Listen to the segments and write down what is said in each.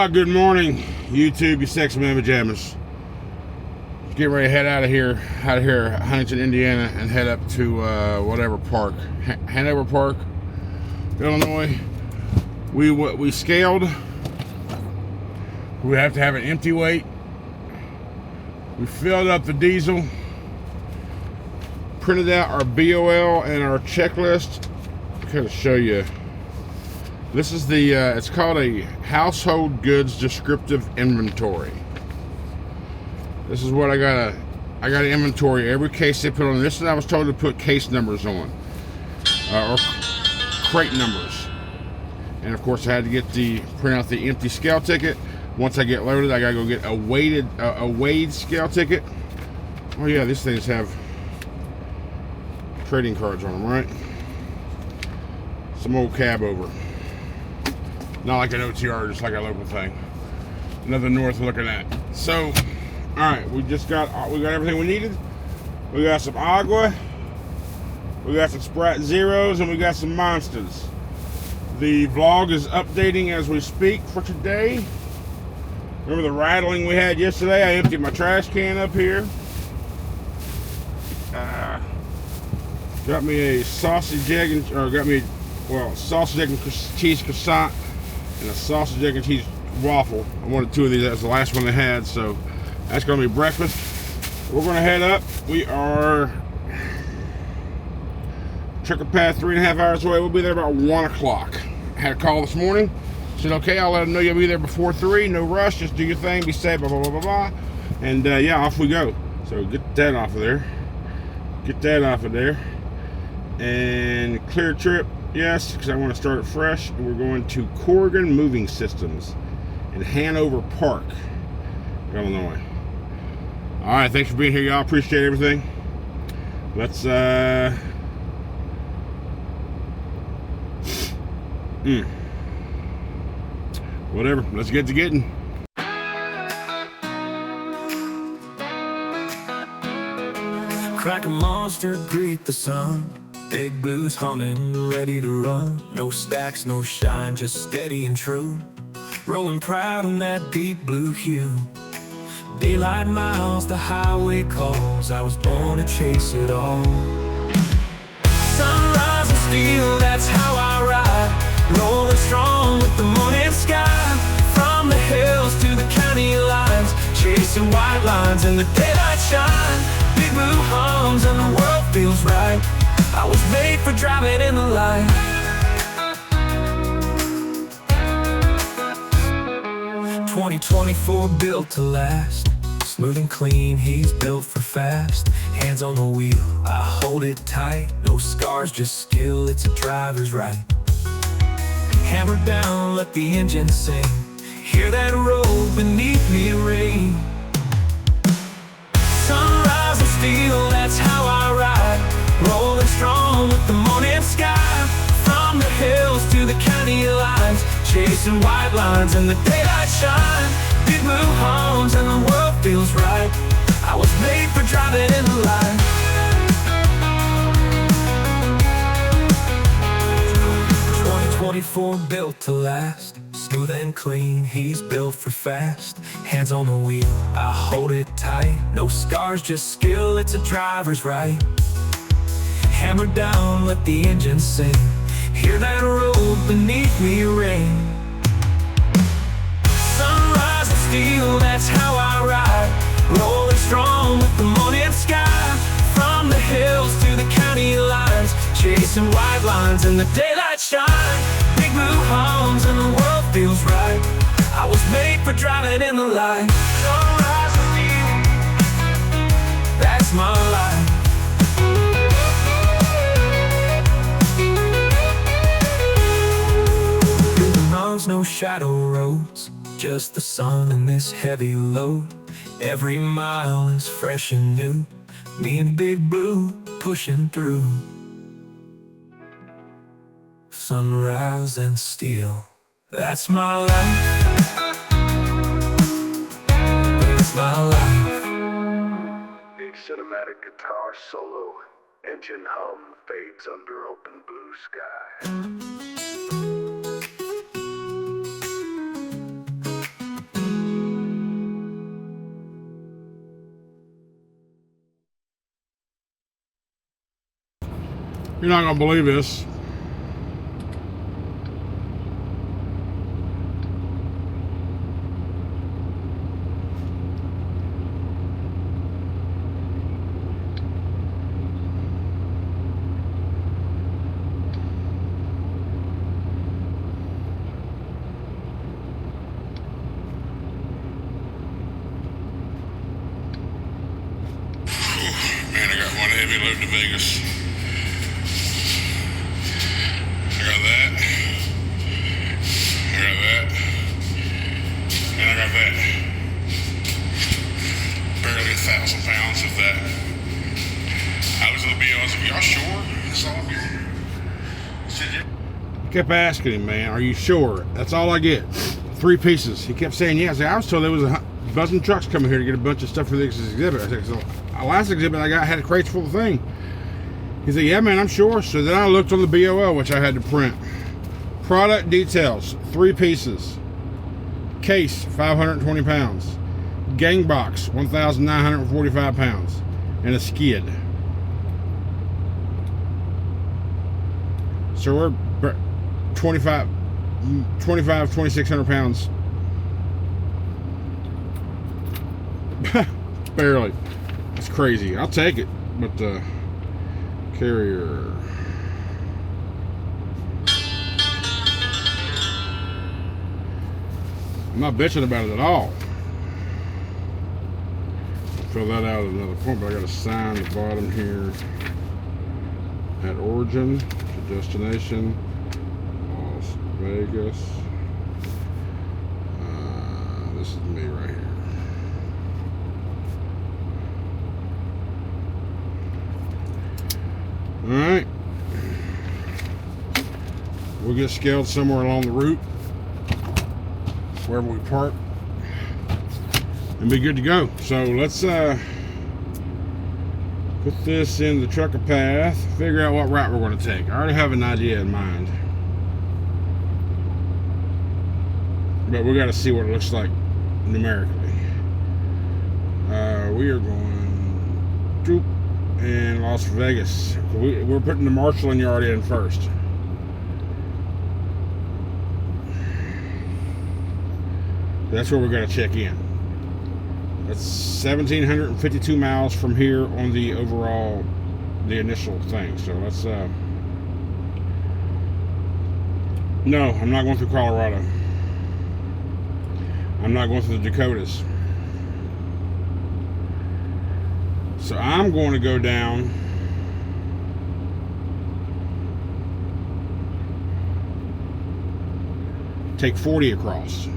Good morning, YouTube, you sexy man pajamas. Just getting ready to head out of here, Huntington, Indiana, and head up to whatever park, Hanover Park, Illinois. We scaled. We have to have an empty weight. We filled up the diesel, printed out our BOL and our checklist. I'll kind of show you. This is the, it's called a household goods descriptive inventory. This is what I got to inventory every case they put on. This is I was told to put case numbers on, or crate numbers. And of course I had to print out the empty scale ticket. Once I get loaded, I gotta go get a weighed scale ticket. Oh yeah, these things have trading cards on them, right? Some old cab over. Not like an OTR, just like a local thing. Nothing north looking at. So, all right, we got everything we needed. We got some agua, we got some Sprite Zeros, and we got some Monsters. The vlog is updating as we speak for today. Remember the rattling we had yesterday? I emptied my trash can up here. Got me a sausage, egg and cheese croissant and a sausage, egg, and cheese waffle. I wanted two of these. That was the last one they had, so that's going to be breakfast. We're going to head up. We are trucker path 3.5 hours away. We'll be there about 1 o'clock. Had a call this morning. Said, okay, I'll let them know you'll be there before 3. No rush. Just do your thing. Be safe, blah, blah, blah, blah, blah. And, yeah, off we go. So get that off of there. Get that off of there. And clear trip. Yes, because I want to start it fresh. We're going to Corrigan Moving Systems in Hanover Park, Illinois. All right, thanks for being here, y'all. Appreciate everything. Let's whatever. Let's get to getting. Crack a monster, greet the sun. Big blues humming, ready to run. No stacks, no shine, just steady and true. Rolling proud in that deep blue hue. Daylight miles, the highway calls. I was born to chase it all. Sunrise and steel, that's how I ride. Rolling strong with the morning sky. From the hills to the county lines, chasing white lines in the daylight shine. Big blue hums and the world feels right. I was made for driving in the light. 2024 built to last. Smooth and clean, he's built for fast. Hands on the wheel, I hold it tight. No scars, just skill, it's a driver's right. Hammer down, let the engine sing. Hear that road beneath me ring. Sunrise and steel, that's how I ride. Rolling strong with the morning sky. From the hills to the county lines, chasing white lines in the daylight shine. Big blue homes and the world feels right. I was made for driving in the light. '24 built to last. Smooth and clean, he's built for fast. Hands on the wheel, I hold it tight. No scars, just skill, it's a driver's right. Hammer down, let the engine sing. Hear that road beneath me ring. Sunrise and steel, that's how I ride. Rolling strong with the morning sky. From the hills to the county lines, chasing white lines in the daylight shine. Big blue homes and the world feels right. I was made for driving in the light. Sunrise and steel, that's my life. No shadow roads, just the sun and this heavy load. Every mile is fresh and new. Me and Big Blue pushing through. Sunrise and steel, that's my life. That's my life. Big cinematic guitar solo. Engine hum fades under open blue sky. You're not gonna believe this. Man, I got one heavy load to Vegas. I got that. I got that. And I got that. Barely 1,000 pounds of that. I was a little bit, I was like, y'all sure? That's all good. He said, yeah. I kept asking him, man, are you sure? That's all I get. 3 pieces. He kept saying yes. I was told there was a dozen trucks coming here to get a bunch of stuff for this exhibit. I said, so the last exhibit I got had crates full of thing. He said, yeah, man, I'm sure. So then I looked on the BOL, which I had to print. Product details, 3 pieces. Case, 520 pounds. Gang box, 1,945 pounds. And a skid. So we're 2,600 pounds. Barely. That's crazy. I'll take it. But the carrier. I'm not bitching about it at all. Fill that out at another point, but I gotta sign the bottom here. At origin to destination, Las Vegas. This is me right here. Alright. We'll get scaled somewhere along the route, wherever we park, and be good to go. So let's put this in the trucker path, figure out what route we're going to take. I already have an idea in mind, but we got to see what it looks like numerically. We are going to in Las Vegas. We're putting the marshalling yard in first. That's where we're going to check in. That's 1,752 miles from here on the overall, the initial thing. So let's, no, I'm not going through Colorado. I'm not going through the Dakotas. So I'm going to go down take 40 across.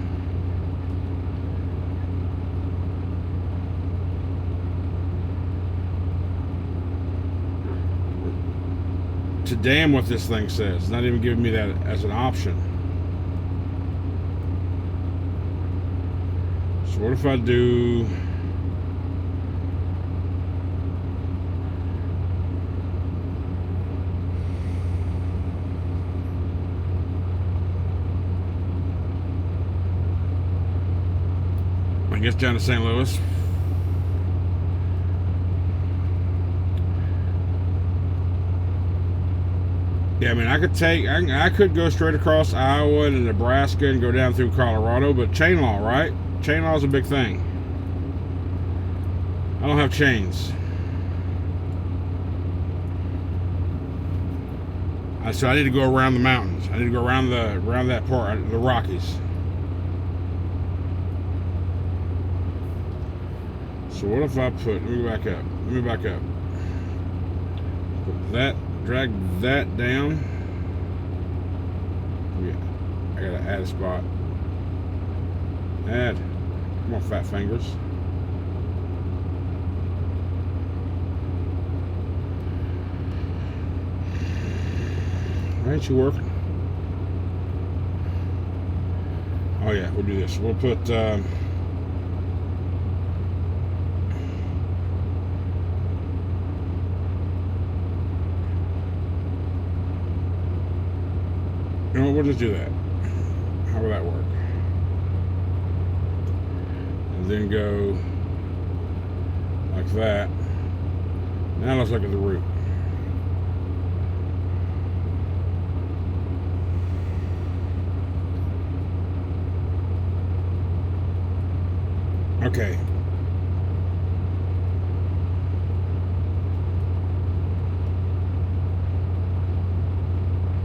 To damn what this thing says. It's not even giving me that as an option. So what if I do I guess down to St. Louis. Yeah, I mean, I could go straight across Iowa and Nebraska and go down through Colorado, but chain law, right? Chain law is a big thing. I don't have chains. So I need to go around the mountains. I need to go around that part, the Rockies. So what if I put, let me back up. Put that, drag that down. Yeah, I gotta add a spot. Add. Come on, fat fingers. Why ain't you working? Oh yeah, we'll do this. We'll put you know what, we'll just do that. How will that work? And then go like that. Now let's look at the route. Okay.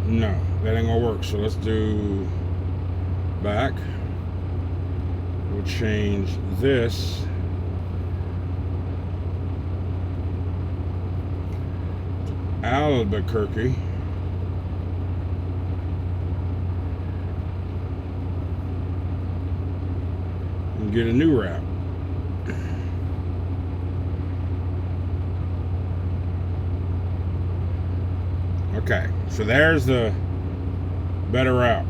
No, that ain't gonna work. So let's do back. We'll change this to Albuquerque. And get a new route. Okay, so there's the better route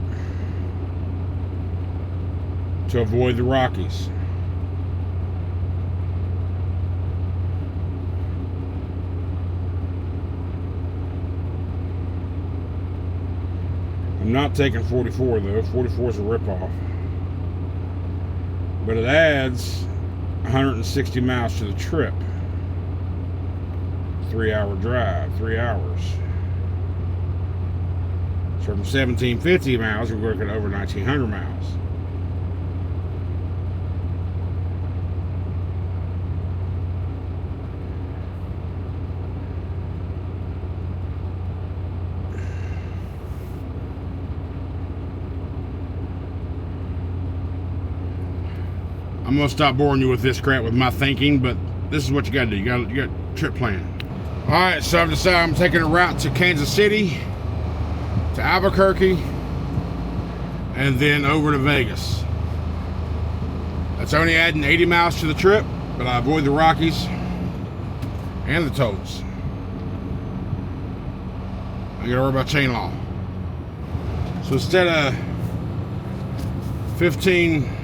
to avoid the Rockies. I'm not taking 44 though. 44 is a ripoff. But it adds 160 miles to the trip. 3-hour drive, 3 hours. So from 1750 miles, we're working over 1900 miles. I'm gonna stop boring you with this crap with my thinking, but this is what you gotta do. You got trip plan. All right, so I've decided I'm taking a route to Kansas City, to Albuquerque, and then over to Vegas. That's only adding 80 miles to the trip, but I avoid the Rockies and the tolls. I gotta worry about chain law. So instead of 15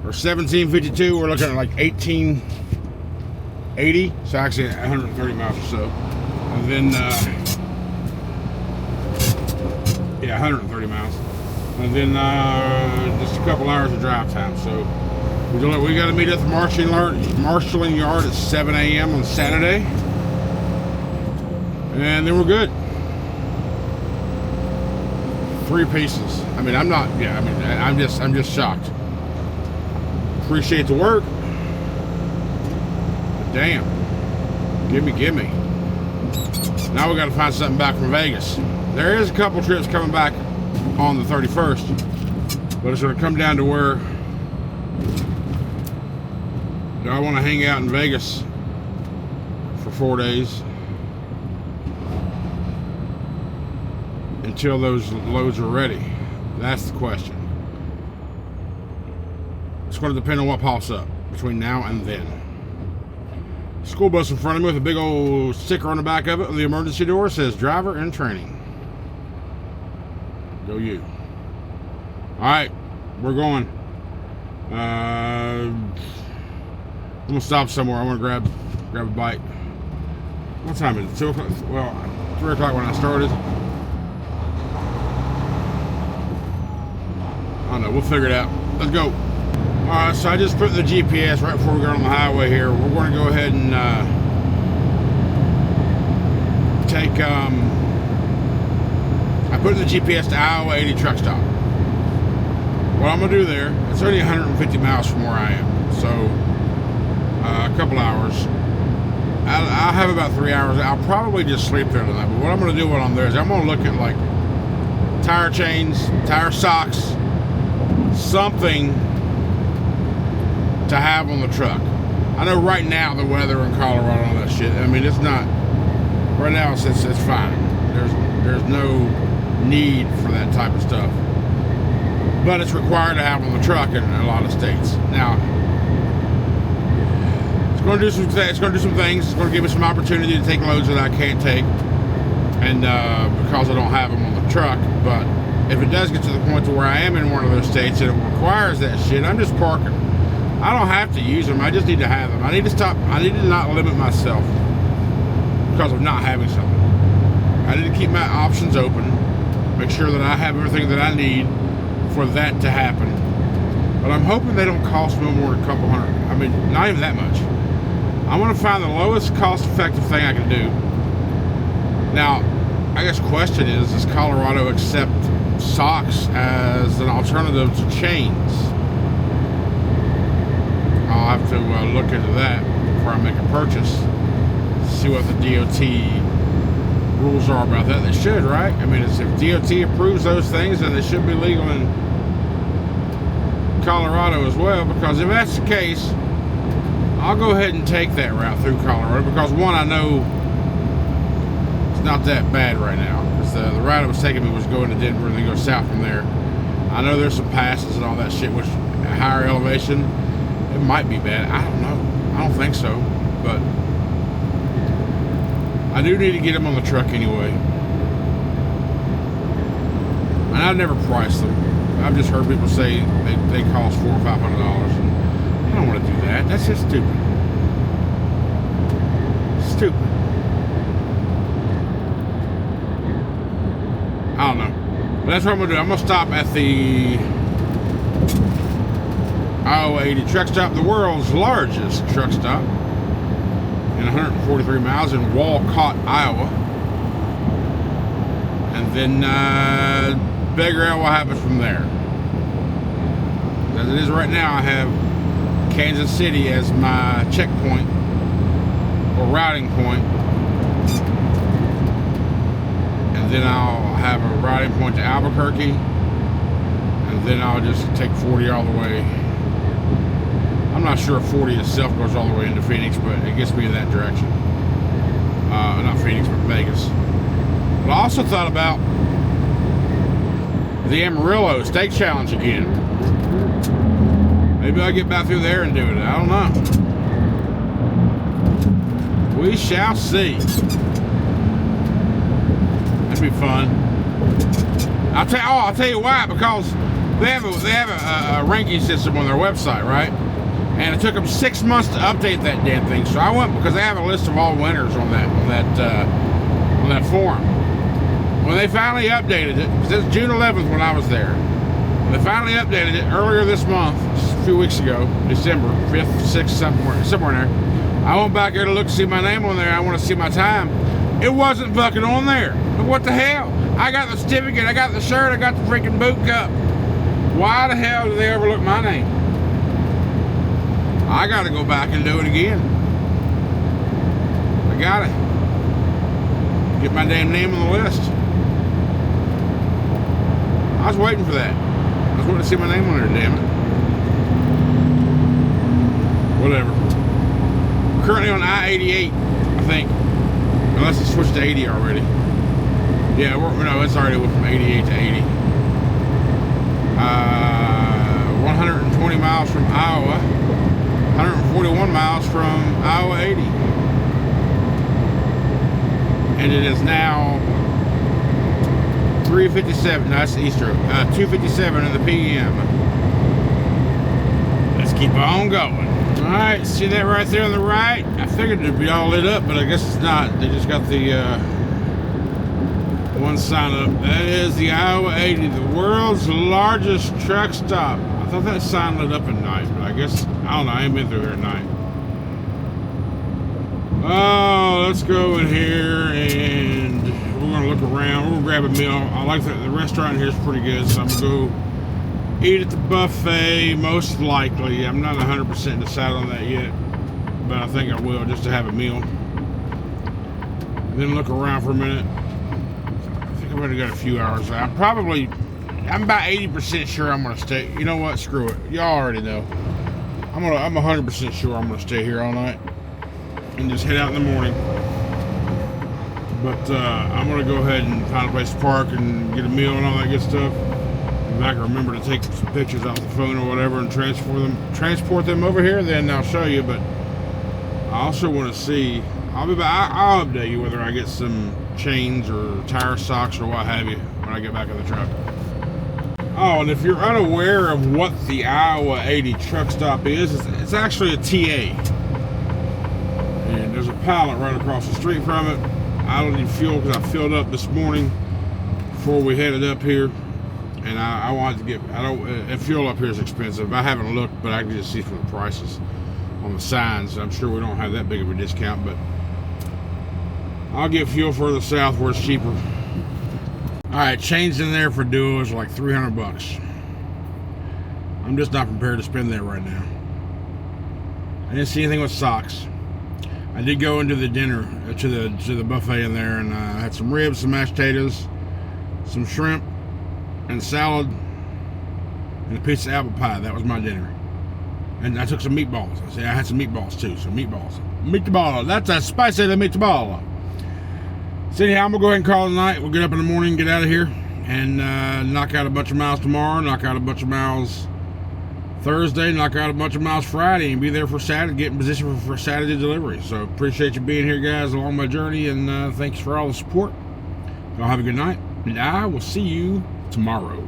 or 1752, we're looking at like 1880. So actually 130 miles or so. And then, yeah, 130 miles. And then just a couple hours of drive time. So we got to meet at the marshalling yard at 7 a.m. on Saturday. And then we're good. 3 pieces. I mean, I'm just shocked. Appreciate the work. But damn. Gimme. Now we got to find something back from Vegas. There is a couple trips coming back on the 31st, but it's going to come down to where do I want to hang out in Vegas for 4 days until those loads are ready. That's the question. It's going to depend on what pops up between now and then. School bus in front of me with a big old sticker on the back of it. The emergency door says driver in training. Go you. Alright, we're going. I'm gonna stop somewhere. I want to grab a bite. What time is it? 2 o'clock? Well, 3 o'clock when I started. I don't know, we'll figure it out. Let's go. Alright, so I just put the GPS right before we got on the highway here. We're going to go ahead and take I put in the GPS to Iowa 80 truck stop. What I'm going to do there, it's only 150 miles from where I am, so a couple hours. I'll have about 3 hours. I'll probably just sleep there tonight, but what I'm going to do while I'm there is I'm going to look at like tire chains, tire socks, something to have on the truck. I know right now the weather in Colorado and all that shit, I mean, it's not, right now it's fine. There's no need for that type of stuff. But it's required to have on the truck in a lot of states. Now, it's going to do some things. It's going to give me some opportunity to take loads that I can't take, and because I don't have them on the truck. But if it does get to the point to where I am in one of those states and it requires that shit, I'm just parking. I don't have to use them. I just need to have them. I need to stop. I need to not limit myself because of not having something. I need to keep my options open. Make sure that I have everything that I need for that to happen. But I'm hoping they don't cost no more than a couple hundred. I mean, not even that much. I want to find the lowest cost-effective thing I can do. Now, I guess the question is, does Colorado accept socks as an alternative to chains? I'll have to look into that before I make a purchase. See what the DOT rules are about that. They should, right? I mean, if DOT approves those things, then they should be legal in Colorado as well. Because if that's the case, I'll go ahead and take that route through Colorado. Because one, I know it's not that bad right now. Because the route it was taking me was going to Denver and then go south from there. I know there's some passes and all that shit, which at higher elevation, it might be bad. I don't know. I don't think so. But I do need to get them on the truck anyway. And I've never priced them. I've just heard people say they cost $400 or $500. And I don't want to do that. That's just stupid. Stupid. I don't know. But that's what I'm going to do. I'm going to stop at the Iowa 80 truck stop, the world's largest truck stop, in 143 miles in Walcott, Iowa. And then figure out what happens from there. As it is right now, I have Kansas City as my checkpoint or routing point. And then I'll have a routing point to Albuquerque. And then I'll just take 40 all the way. I'm not sure if 40 itself goes all the way into Phoenix, but it gets me in that direction. Not Phoenix, but Vegas. But I also thought about the Amarillo Steak Challenge again. Maybe I'll get back through there and do it. I don't know. We shall see. That'd be fun. I'll tell you why. Because they have a ranking system on their website, right? And it took them 6 months to update that damn thing. So I went because they have a list of all winners on that forum. When they finally updated it, because it's June 11th when I was there. When they finally updated it earlier this month, just a few weeks ago, December 5th, 6th, somewhere in there. I went back there to look to see my name on there. I want to see my time. It wasn't fucking on there. But what the hell? I got the certificate, I got the shirt, I got the freaking boot cup. Why the hell did they overlook my name? I gotta go back and do it again. I gotta get my damn name on the list. I was waiting for that. I was waiting to see my name on there, damn it. Whatever. We're currently on I-88, I think. Unless it's switched to 80 already. Yeah, no, it's already went from 88 to 80. 120 miles from Iowa. 141 miles from Iowa 80. And it is now 3:57. No, that's Easter. 2:57 in the PM. Let's keep on going. Alright, see that right there on the right? I figured it'd be all lit up, but I guess it's not. They just got the one sign up. That is the Iowa 80, the world's largest truck stop. I thought that sign lit up at night, but I guess, I don't know, I ain't been through here at night. Oh, let's go in here and we're gonna look around. We're gonna grab a meal. I like that the restaurant here is pretty good, so I'm gonna go eat at the buffet, most likely. I'm not 100% decided on that yet, but I think I will, just to have a meal. Then look around for a minute. I think I've already got a few hours. I'm about 80% sure I'm gonna stay. You know what? Screw it. Y'all already know. I'm 100% sure I'm gonna stay here all night and just head out in the morning. But I'm gonna go ahead and find a place to park and get a meal and all that good stuff. If I can remember to take some pictures off the phone or whatever and transport them over here, then I'll show you. But I also want to see. I'll update you whether I get some chains or tire socks or what have you when I get back in the truck. Oh, and if you're unaware of what the Iowa 80 truck stop is, it's actually a TA. And there's a pallet right across the street from it. I don't need fuel because I filled up this morning before we headed up here. And I wanted to get, and fuel up here is expensive. I haven't looked, but I can just see from the prices on the signs. I'm sure we don't have that big of a discount, but I'll get fuel further south where it's cheaper. All right, chains in there for duos are like $300. I'm just not prepared to spend that right now. I didn't see anything with socks. I did go into the dinner, to the buffet in there, and I had some ribs, some mashed potatoes, some shrimp, and salad, and a piece of apple pie. That was my dinner. And I took some meatballs. I had some meatballs too. So meatball. That's a spicy meatball. So anyhow, I'm gonna go ahead and call it a night. We'll get up in the morning, get out of here, and knock out a bunch of miles tomorrow. Knock out a bunch of miles Thursday. Knock out a bunch of miles Friday, and be there for Saturday. Get in position for Saturday delivery. So appreciate you being here, guys, along my journey, and thanks for all the support. Y'all have a good night, and I will see you tomorrow.